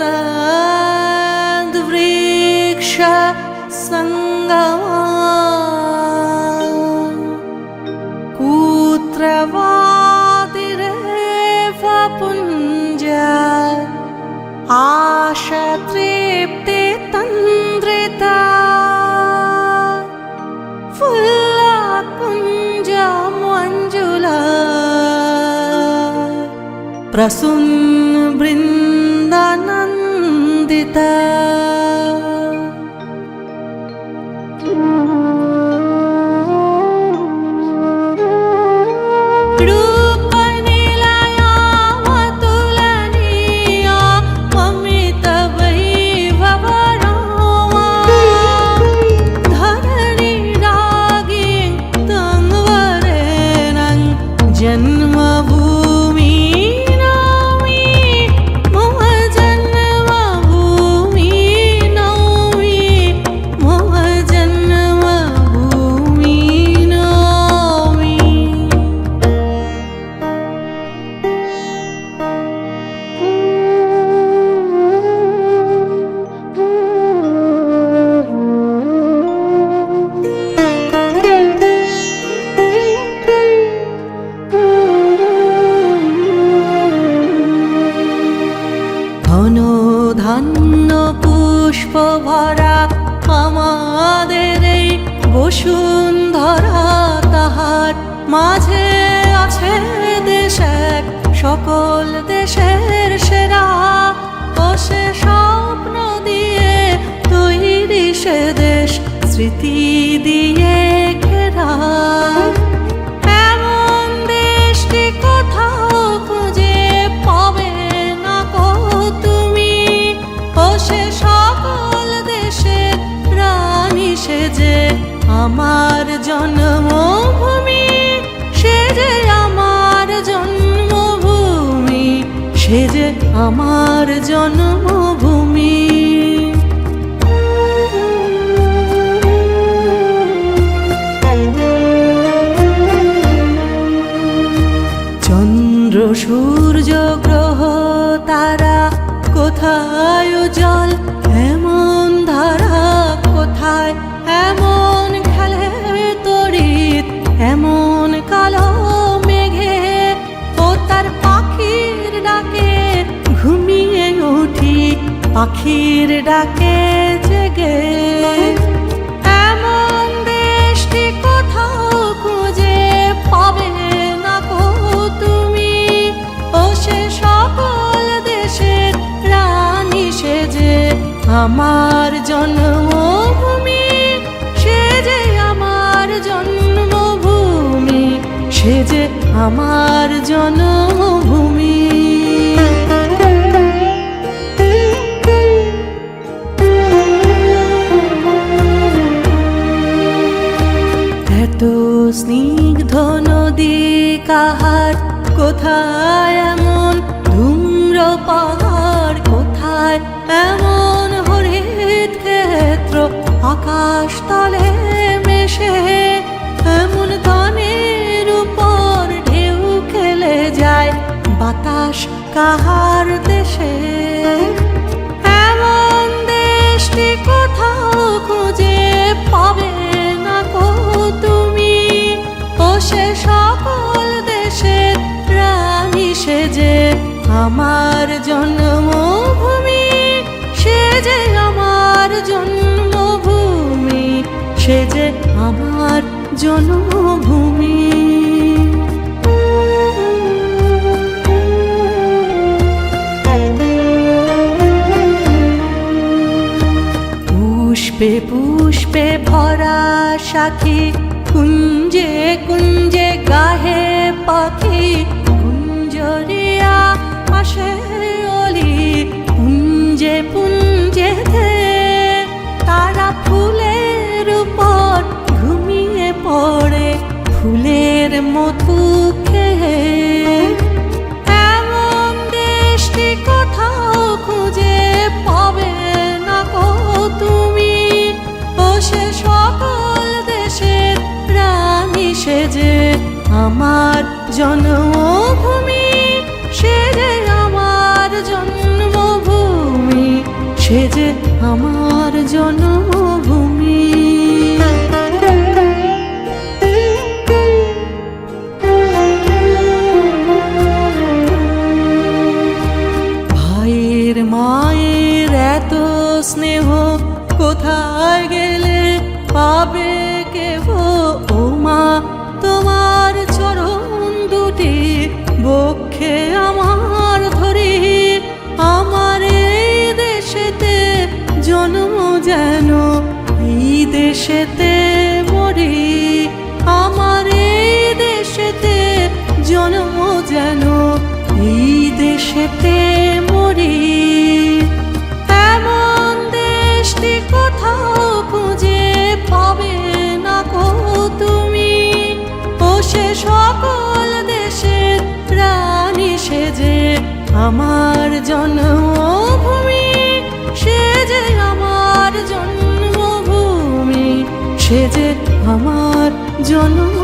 वसंत वृक्ष संगमा कूत्रवातिरेव पुंज आशतृप्ति तन्द्रिता फुल्लकुंज मंजुला प्रसून्न वृन्दानन्दिता रूपनिलया अतुलनीया अमितवैभवरोमा धरणिरागे तन्वरेणं जन्मभूमि ধন্য পুষ্প ভরা আমাদের এই বসুন্ধরা তাহার মাঝে আছে দেশ এক সকল দেশের সেরা ও সে স্বপ্ন দিয়ে তৈরি সে দেশ স্মৃতি দিয়ে ঘেরা এমন দেশটি কোথাও খুঁজে পাবে না কো তুমি ও সে সকল দেশের রানী সে যে আমার জন্মভূমি সে যে আমার জন্মভূমি সে যে আমার জন্মভূমি চন্দ্র সূর্য গ্রহ তারা কোথায় জল এমন ধারা কোথায় এমন খেলে তড়িৎ এমন কালো মেঘে ও তার পাখির ডাকে ঘুমিয়ে উঠি পাখির ডাকে জেগে এমন দেশটি কোথাও খুঁজে পাবে না কো তুমি ও সে সকল দেশের রানী সে যে আমার জন্মভূমি সে যে আমার জন্মভূমি সে যে আমার জন্মভূমি এত স্নিগ্ধ নদী কাহার কোথায় এমন ধূম্র পাহাড় কোথায় এমন হরিত ক্ষেত্র আকাশ তলে মেশে এমন ধানের উপর ঢেউ খেলে যায় বাতাস কাহার দেশে এমন দেশটি কোথাও খুঁজে পাবে না কো তুমি ও সে সকল দেশের রানী সে যে আমার জন্মভূমি সে যে আমার জন্মভূমি সে যে আমার জন্মভূমি পুষ্পে পুষ্পে ভরা সাথী কুঞ্জে কুঞ্জে গাহে পাখি কুঞ্জরিয়া আসে অলি পুঞ্জে পুঞ্জে তারা মধু খেয়ে এমন দেশটি কোথাও খুঁজে পাবে না গো তুমি। ও সে সকল দেশের রানী সেজে আমার জন্মভূমি, সে যে আমার জন্মভূমি, সে যে আমার জন্মভূমি। ভাইয়ের মায়ের এত স্নেহ কোথায় গেলে পাবে কেহ? ও মা, তোমার চরণ দুটি বক্ষে আমার ধরি, আমার এই দেশেতে জন্ম যেন এই দেশেতে মরি, আমার এই দেশেতে জন্ম যেন এই দেশেতে মরি। এমন দেশটি কোথাও খুঁজে পাবে না গো তুমি। ও সে সকল দেশের রানী সেজে আমার জন্মভূমি, সে যে আমার জন্মভূমি, সে যে আমার জন্ম